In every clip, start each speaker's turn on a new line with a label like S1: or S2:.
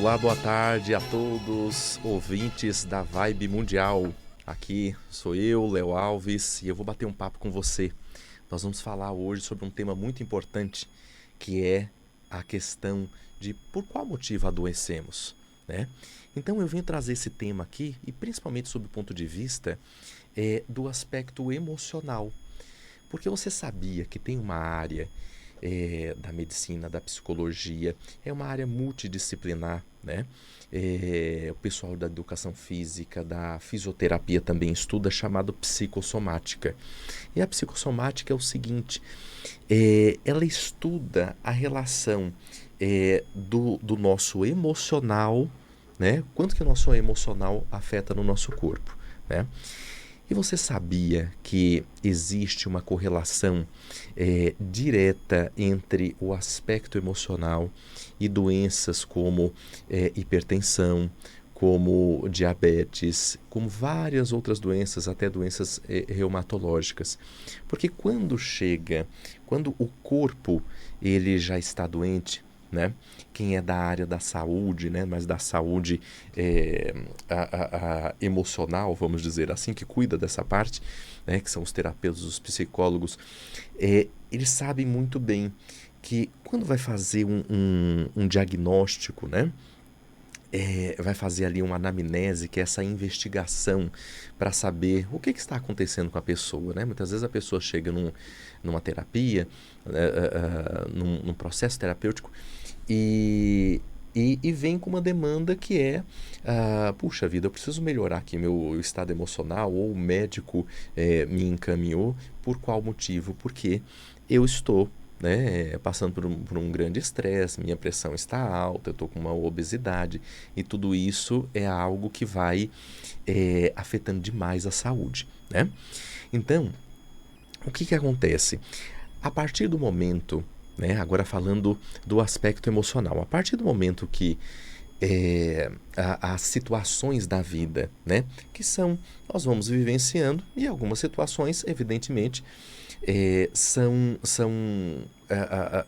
S1: Olá, boa tarde a todos, ouvintes da Vibe Mundial. Aqui sou eu, Léo Alves, e eu vou bater um papo com você. Nós vamos falar hoje sobre um tema muito importante, que é a questão de por qual motivo adoecemos, né? Então eu venho trazer esse tema aqui, e principalmente sob o ponto de vista do aspecto emocional. Porque você sabia que tem uma área da medicina, da psicologia, é uma área multidisciplinar, né? O pessoal da educação física, da fisioterapia também estuda, chamado psicossomática. E a psicossomática é o seguinte, ela estuda a relação do nosso emocional, né? Quanto que o nosso emocional afeta no nosso corpo, né? E você sabia que existe uma correlação direta entre o aspecto emocional e doenças como hipertensão, como diabetes, como várias outras doenças, até doenças reumatológicas? Porque quando o corpo ele já está doente, né? Quem é da área da saúde, né? Mas da saúde emocional, vamos dizer assim, que cuida dessa parte, né? Que são os terapeutas, os psicólogos, eles sabem muito bem que quando vai fazer um diagnóstico, né? Vai fazer ali uma anamnese, que é essa investigação para saber o que está acontecendo com a pessoa, né? Muitas vezes a pessoa chega numa terapia, num processo terapêutico, e vem com uma demanda que puxa vida, eu preciso melhorar aqui meu estado emocional, ou o médico me encaminhou, por qual motivo? Porque eu estou, né, passando por um grande estresse, minha pressão está alta, eu estou com uma obesidade, e tudo isso é algo que vai afetando demais a saúde, né? Então, o que acontece? A partir do momento, né, agora falando do aspecto emocional, a partir do momento que as situações da vida, né, nós vamos vivenciando, e algumas situações, evidentemente,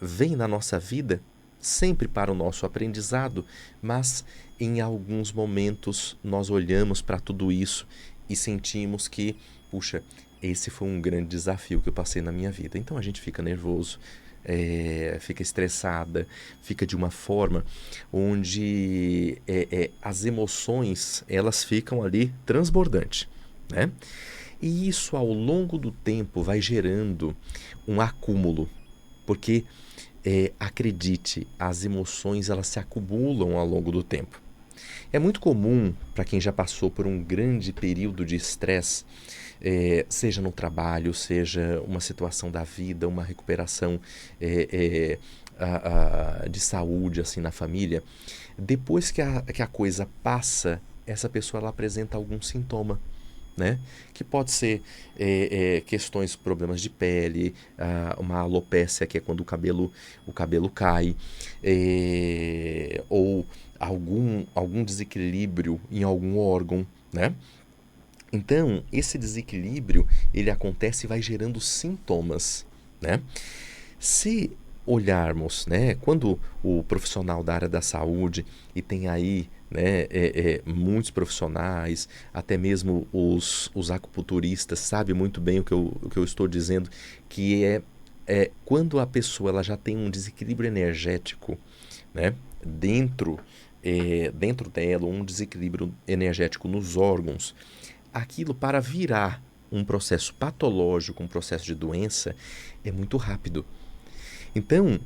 S1: vêm na nossa vida sempre para o nosso aprendizado, mas em alguns momentos nós olhamos para tudo isso e sentimos que, puxa, esse foi um grande desafio que eu passei na minha vida. Então a gente fica nervoso, fica estressada, fica de uma forma onde as emoções elas ficam ali transbordantes, né? E isso ao longo do tempo vai gerando um acúmulo, porque acredite, as emoções elas se acumulam ao longo do tempo. É muito comum para quem já passou por um grande período de estresse, seja no trabalho, seja uma situação da vida, uma recuperação de saúde assim na família, depois que a coisa passa, essa pessoa ela apresenta algum sintoma, né? Que pode ser questões, problemas de pele, uma alopécia, que é quando o cabelo cai, ou algum desequilíbrio em algum órgão, né? Então, esse desequilíbrio, ele acontece e vai gerando sintomas, né? Se olharmos, né, quando o profissional da área da saúde, e tem aí, né, muitos profissionais, até mesmo os acupunturistas, sabe muito bem o que eu estou dizendo, que quando a pessoa ela já tem um desequilíbrio energético, né, dentro dela, um desequilíbrio energético nos órgãos, aquilo para virar um processo patológico, um processo de doença, é muito rápido. Então,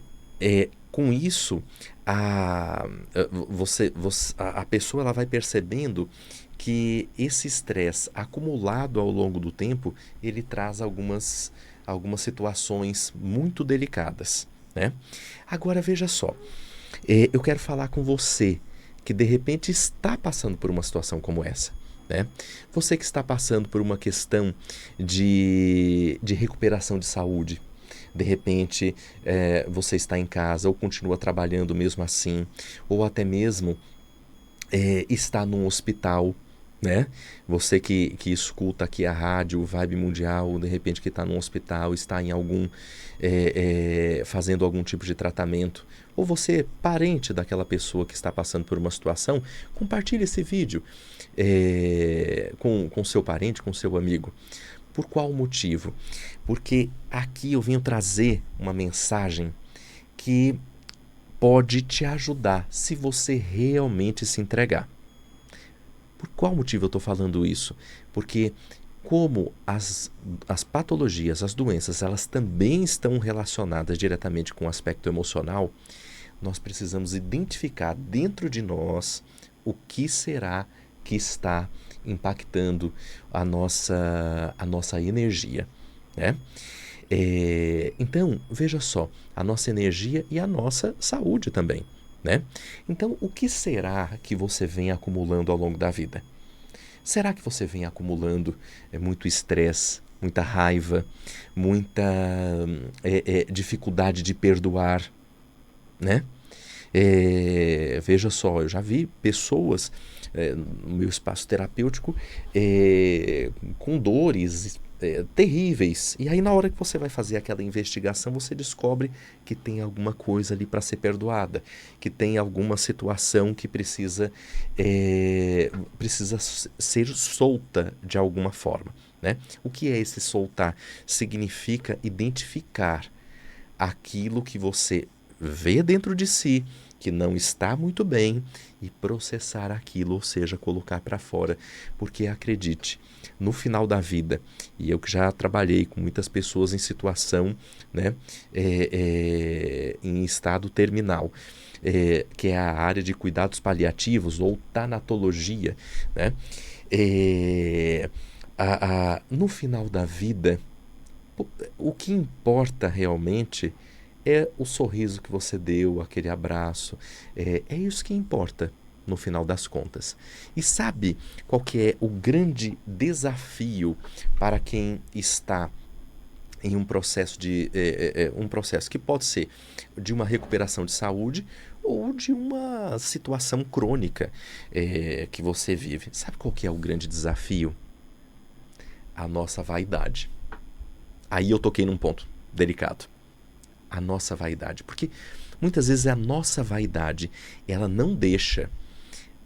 S1: com isso, a pessoa ela vai percebendo que esse estresse acumulado ao longo do tempo, ele traz algumas situações muito delicadas, né? Agora, veja só, eu quero falar com você que de repente está passando por uma situação como essa, né? Você que está passando por uma questão de recuperação de saúde, de repente você está em casa ou continua trabalhando mesmo assim, ou até mesmo está num hospital, né? Você que escuta aqui a rádio Vibe Mundial, de repente que está num hospital, está em algum fazendo algum tipo de tratamento, ou você parente daquela pessoa que está passando por uma situação, compartilhe esse vídeo com seu parente, com seu amigo. Por qual motivo? Porque aqui eu venho trazer uma mensagem que pode te ajudar se você realmente se entregar. Por qual motivo eu estou falando isso? Porque como as patologias, as doenças, elas também estão relacionadas diretamente com o aspecto emocional, nós precisamos identificar dentro de nós o que será que está impactando a nossa energia, né? Então, veja só, a nossa energia e a nossa saúde também, né? Então, o que será que você vem acumulando ao longo da vida? Será que você vem acumulando muito estresse, muita raiva, muita dificuldade de perdoar, né? Veja só, eu já vi pessoas no meu espaço terapêutico com dores terríveis. E aí, na hora que você vai fazer aquela investigação, você descobre que tem alguma coisa ali para ser perdoada, que tem alguma situação que precisa ser solta de alguma forma, né? O que é esse soltar? Significa identificar aquilo que você vê dentro de si que não está muito bem e processar aquilo, ou seja, colocar para fora. Porque acredite, no final da vida, e eu que já trabalhei com muitas pessoas em situação, né, em estado terminal, que é a área de cuidados paliativos ou tanatologia, né, no final da vida, o que importa realmente é o sorriso que você deu, aquele abraço. É isso que importa no final das contas. E sabe qual que é o grande desafio para quem está em um processo um processo que pode ser de uma recuperação de saúde ou de uma situação crônica que você vive? Sabe qual que é o grande desafio? A nossa vaidade. Aí eu toquei num ponto delicado. A nossa vaidade, porque muitas vezes a nossa vaidade, ela não deixa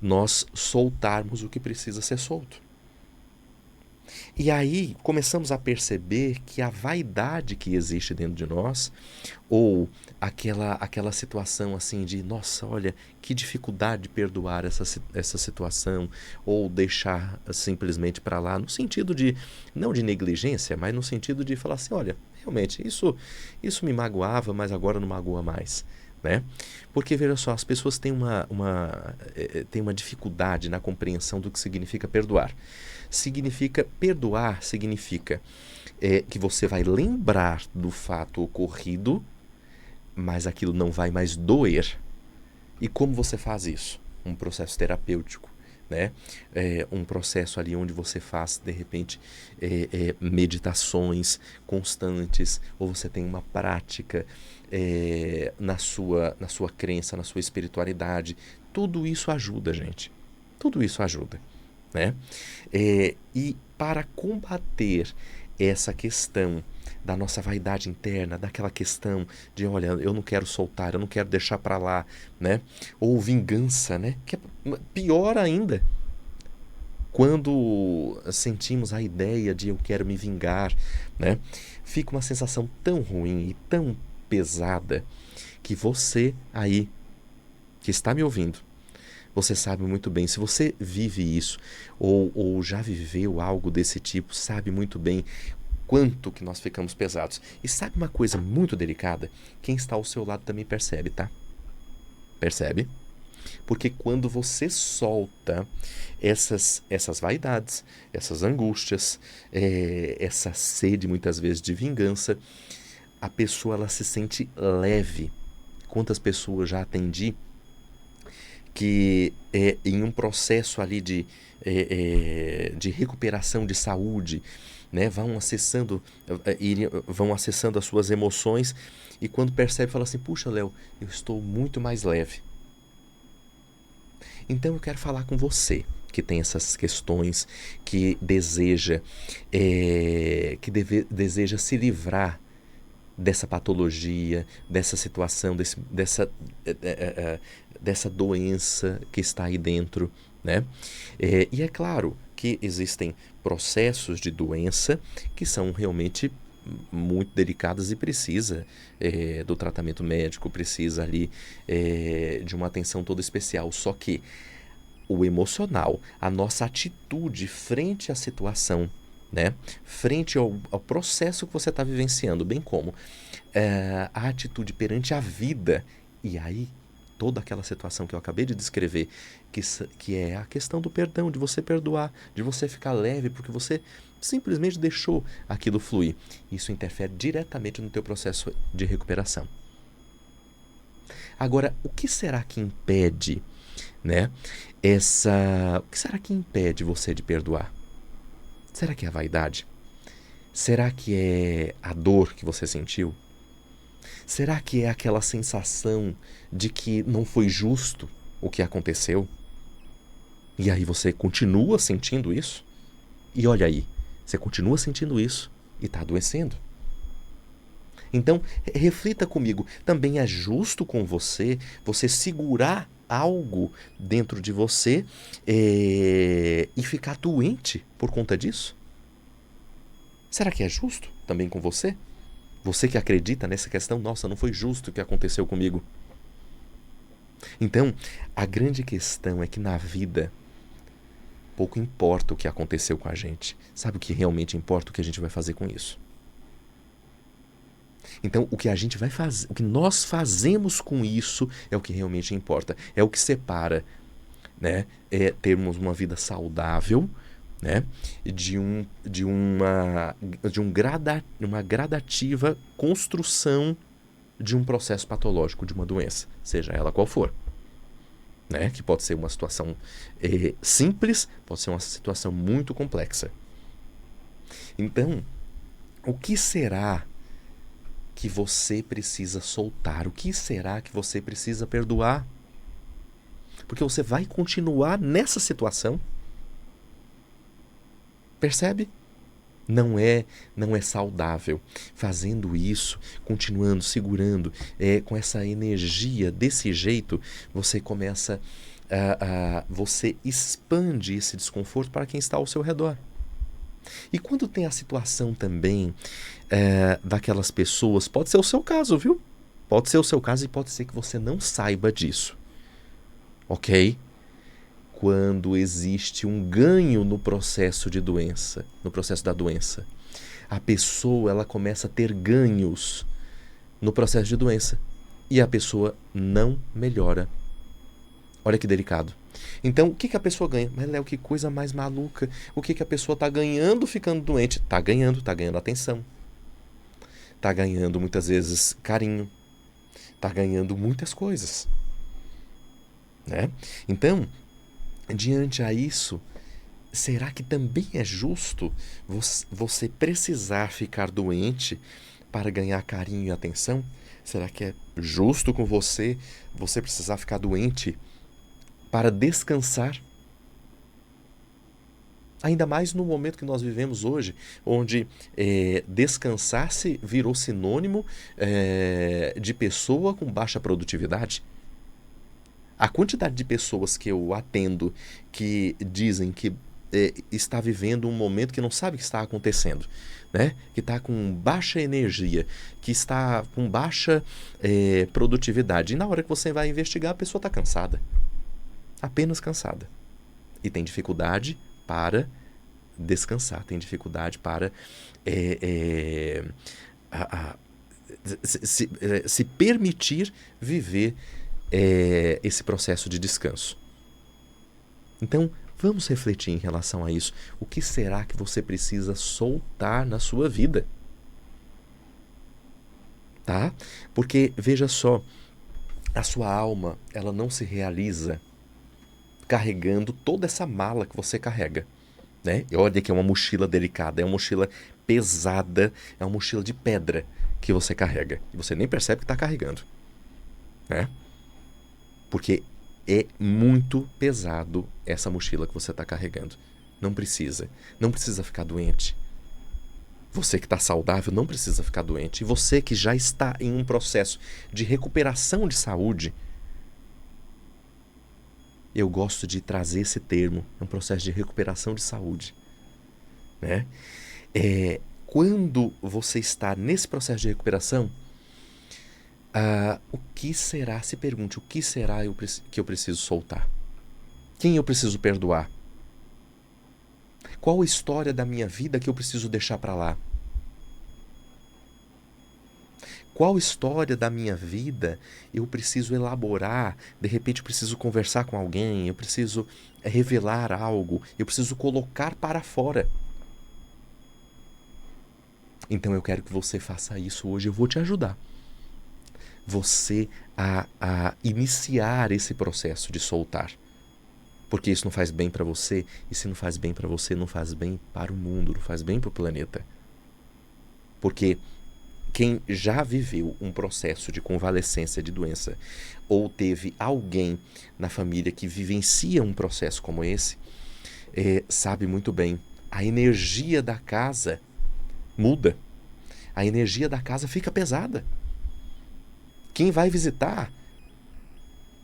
S1: nós soltarmos o que precisa ser solto. E aí começamos a perceber que a vaidade que existe dentro de nós, ou aquela situação assim de, nossa, olha, que dificuldade de perdoar essa situação, ou deixar simplesmente para lá, no sentido de, não de negligência, mas no sentido de falar assim, olha, realmente, isso me magoava, mas agora não magoa mais. Né? Porque, veja só, as pessoas têm têm uma dificuldade na compreensão do que significa perdoar. Perdoar significa que você vai lembrar do fato ocorrido, mas aquilo não vai mais doer. E como você faz isso? Um processo terapêutico, né? Um processo ali onde você faz, de repente, meditações constantes, ou você tem uma prática na sua crença, na sua espiritualidade. Tudo isso ajuda, gente. Tudo isso ajuda, né? E para combater essa questão da nossa vaidade interna, daquela questão de, olha, eu não quero soltar, eu não quero deixar para lá, né? Ou vingança, né? Que é pior ainda, quando sentimos a ideia de eu quero me vingar, né? Fica uma sensação tão ruim e tão pesada que você aí, que está me ouvindo, você sabe muito bem, se você vive isso ou já viveu algo desse tipo, sabe muito bem quanto que nós ficamos pesados. E sabe uma coisa muito delicada? Quem está ao seu lado também percebe, tá? Percebe? Porque quando você solta essas vaidades, essas angústias, essa sede muitas vezes de vingança, a pessoa ela se sente leve. Quantas pessoas já atendi que em um processo ali de recuperação de saúde, né, vão acessando as suas emoções e quando percebe, fala assim, puxa, Léo, eu estou muito mais leve. Então eu quero falar com você que tem essas questões, que deseja se livrar dessa patologia, dessa situação, dessa doença que está aí dentro, né? E é claro que existem processos de doença que são realmente muito delicados e precisa do tratamento médico, precisa ali de uma atenção toda especial. Só que o emocional, a nossa atitude frente à situação, né? Frente ao processo que você está vivenciando, bem como a atitude perante a vida, e aí toda aquela situação que eu acabei de descrever, que é a questão do perdão, de você perdoar, de você ficar leve, porque você simplesmente deixou aquilo fluir. Isso interfere diretamente no teu processo de recuperação. Agora, o que será que impede, né? O que será que impede você de perdoar? Será que é a vaidade? Será que é a dor que você sentiu? Será que é aquela sensação de que não foi justo o que aconteceu? E aí você continua sentindo isso? E olha aí, você continua sentindo isso e está adoecendo. Então, reflita comigo, também é justo com você segurar algo dentro de você e ficar doente por conta disso? Será que é justo também com você? Você que acredita nessa questão, nossa, não foi justo o que aconteceu comigo. Então, a grande questão é que na vida, pouco importa o que aconteceu com a gente. Sabe o que realmente importa? O que a gente vai fazer com isso. Então, o que a gente vai fazer, o que nós fazemos com isso é o que realmente importa. É o que separa, né? Termos uma vida saudável, né? Uma gradativa construção de um processo patológico, de uma doença, seja ela qual for. Né? Que pode ser uma situação simples, pode ser uma situação muito complexa. Então, o que será que você precisa soltar? O que será que você precisa perdoar? Porque você vai continuar nessa situação. Percebe? Não é saudável. Fazendo isso, continuando, segurando, com essa energia desse jeito, você começa você expande esse desconforto para quem está ao seu redor. E quando tem a situação também daquelas pessoas, pode ser o seu caso, viu? Pode ser o seu caso e pode ser que você não saiba disso. Ok? Quando existe um ganho no processo de doença, no processo da doença, a pessoa ela começa a ter ganhos no processo de doença e a pessoa não melhora. Olha que delicado. Então, o que a pessoa ganha? Mas, Léo, que coisa mais maluca. O que a pessoa está ganhando ficando doente? Está ganhando atenção. Está ganhando, muitas vezes, carinho. Está ganhando muitas coisas. Né? Então, diante a isso, será que também é justo você precisar ficar doente para ganhar carinho e atenção? Será que é justo com você precisar ficar doente para descansar? Ainda mais no momento que nós vivemos hoje, onde descansar-se virou sinônimo de pessoa com baixa produtividade. A quantidade de pessoas que eu atendo que dizem que está vivendo um momento que não sabe o que está acontecendo, né? Que está com baixa energia, que está com baixa produtividade. E na hora que você vai investigar, a pessoa está cansada. Apenas cansada. E tem dificuldade para descansar, tem dificuldade para se permitir viver esse processo de descanso. Então, vamos refletir em relação a isso. O que será que você precisa soltar na sua vida? Tá? Porque, veja só, a sua alma, ela não se realiza carregando toda essa mala que você carrega. Né? E olha que é uma mochila delicada, é uma mochila pesada, é uma mochila de pedra que você carrega. E você nem percebe que está carregando. Né? Porque É muito pesado essa mochila que você está carregando. Não precisa. Não precisa ficar doente. Você que está saudável não precisa ficar doente. E você que já está em um processo de recuperação de saúde, eu gosto de trazer esse termo, é um processo de recuperação de saúde, né? Quando você está nesse processo de recuperação, o que será, se pergunte, o que será que eu preciso soltar? Quem eu preciso perdoar? Qual a história da minha vida que eu preciso deixar para lá? Qual história da minha vida eu preciso elaborar? De repente eu preciso conversar com alguém, eu preciso revelar algo, eu preciso colocar para fora. Então eu quero que você faça isso hoje, eu vou te ajudar. Você a iniciar esse processo de soltar. Porque isso não faz bem para você, e se não faz bem para você, não faz bem para o mundo, não faz bem para o planeta. Porque quem já viveu um processo de convalescência de doença ou teve alguém na família que vivencia um processo como esse, sabe muito bem, a energia da casa muda. A energia da casa fica pesada. Quem vai visitar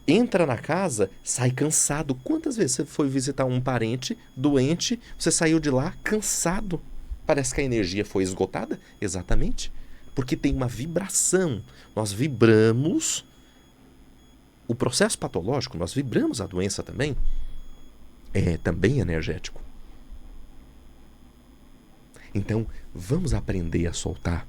S1: entra na casa, sai cansado. Quantas vezes você foi visitar um parente doente, você saiu de lá cansado? Parece que a energia foi esgotada? Exatamente. Porque tem uma vibração. Nós vibramos o processo patológico, nós vibramos a doença também. É também energético. Então, vamos aprender a soltar.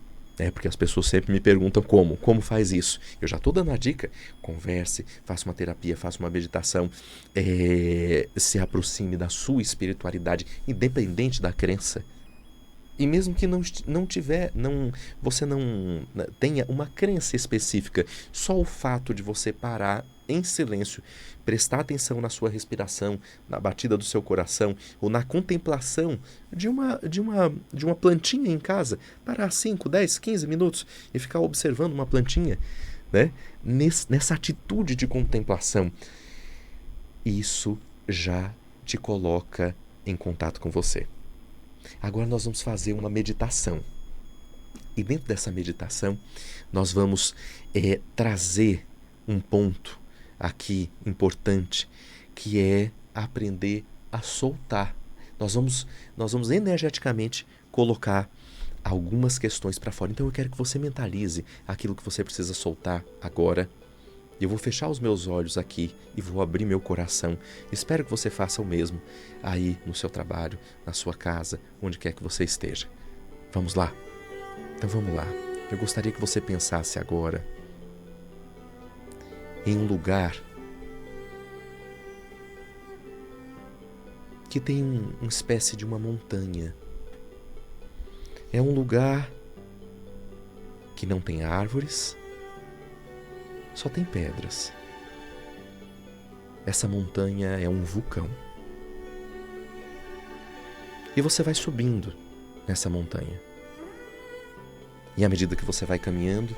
S1: Porque as pessoas sempre me perguntam como faz isso. Eu já estou dando a dica. Converse, faça uma terapia, faça uma meditação, se aproxime da sua espiritualidade, independente da crença. E mesmo que você não tenha uma crença específica, só o fato de você parar em silêncio, prestar atenção na sua respiração, na batida do seu coração, ou na contemplação de uma plantinha em casa, parar 5, 10, 15 minutos e ficar observando uma plantinha, né? Nessa atitude de contemplação, isso já te coloca em contato com você. Agora nós vamos fazer uma meditação. E dentro dessa meditação, nós vamos trazer um ponto aqui importante, que é aprender a soltar. Nós vamos energeticamente colocar algumas questões para fora. Então eu quero que você mentalize aquilo que você precisa soltar agora. Eu vou fechar os meus olhos aqui e vou abrir meu coração. Espero que você faça o mesmo aí no seu trabalho, na sua casa, onde quer que você esteja. Vamos lá? Então vamos lá. Eu gostaria que você pensasse agora em um lugar que tem uma espécie de uma montanha. É um lugar que não tem árvores, só tem pedras. Essa montanha é um vulcão. E você vai subindo nessa montanha. E à medida que você vai caminhando,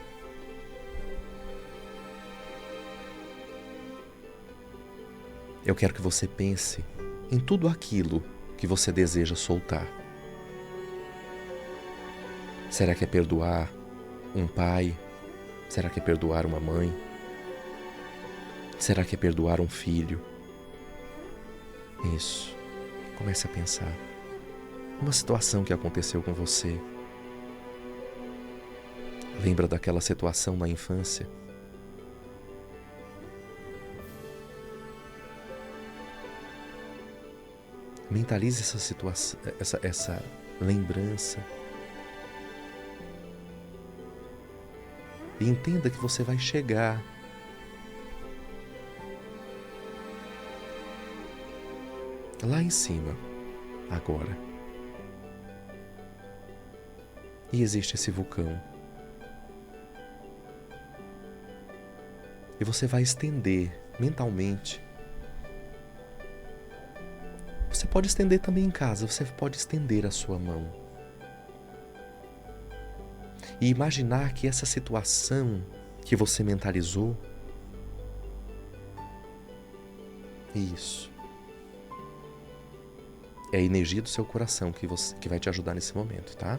S1: eu quero que você pense em tudo aquilo que você deseja soltar. Será que é perdoar um pai? Será que é perdoar uma mãe? Será que é perdoar um filho? Isso. Comece a pensar. Uma situação que aconteceu com você. Lembra daquela situação na infância? Mentalize essa situação, essa lembrança. E entenda que você vai chegar lá em cima, agora. E existe esse vulcão. E você vai estender mentalmente. Você pode estender também em casa, você pode estender a sua mão. E imaginar que essa situação que você mentalizou Isso. É a energia do seu coração que vai te ajudar nesse momento, tá?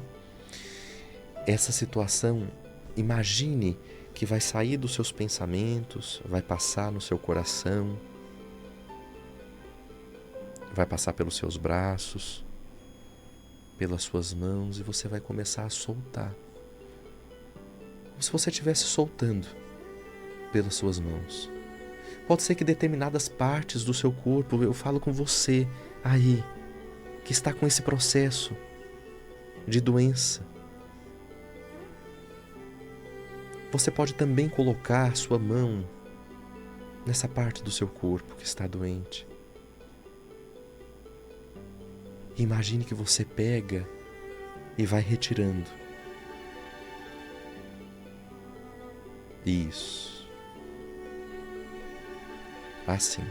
S1: Essa situação, imagine que vai sair dos seus pensamentos, vai passar no seu coração, vai passar pelos seus braços, pelas suas mãos e você vai começar a soltar. Como se você estivesse soltando pelas suas mãos. Pode ser que determinadas partes do seu corpo, eu falo com você aí, que está com esse processo de doença. Você pode também colocar sua mão nessa parte do seu corpo que está doente. Imagine que você pega e vai retirando. Isso. Assim.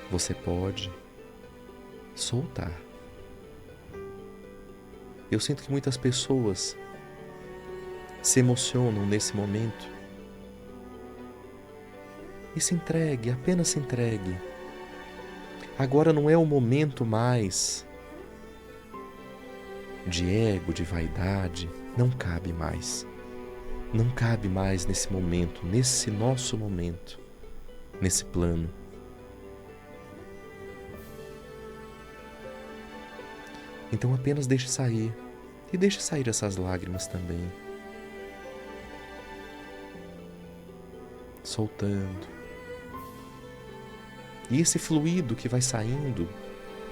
S1: Você pode soltar. Eu sinto que muitas pessoas se emocionam nesse momento. E se entregue, apenas se entregue. Agora não é o momento mais de ego, de vaidade. Não cabe mais. Não cabe mais nesse momento, nesse nosso momento, nesse plano. Então apenas deixe sair. E deixe sair essas lágrimas também. Soltando. E esse fluido que vai saindo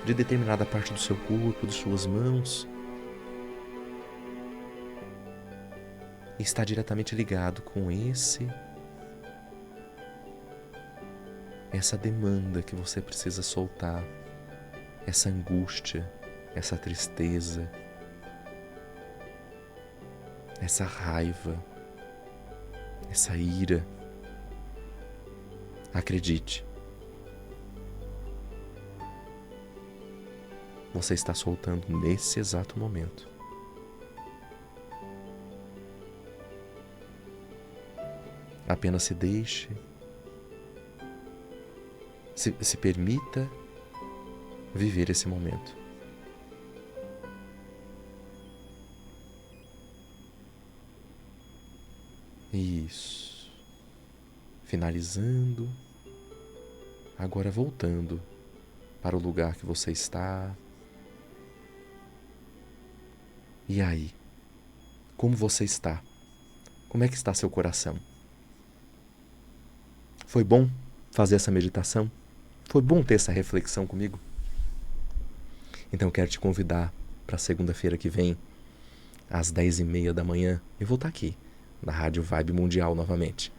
S1: de determinada parte do seu corpo, de suas mãos, está diretamente ligado com essa demanda que você precisa soltar, essa angústia, essa tristeza, essa raiva, essa ira. Acredite, você está soltando nesse exato momento. Apenas se deixe, se permita viver esse momento. Isso. Finalizando. Agora voltando para o lugar que você está. E aí? Como você está? Como é que está seu coração? Foi bom fazer essa meditação? Foi bom ter essa reflexão comigo? Então eu quero te convidar para segunda-feira que vem, às 10h30 da manhã. Eu vou estar aqui, na Rádio Vibe Mundial novamente.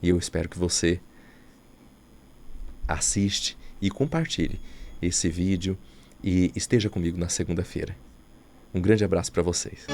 S1: E eu espero que você assiste e compartilhe esse vídeo e esteja comigo na segunda-feira. Um grande abraço para vocês.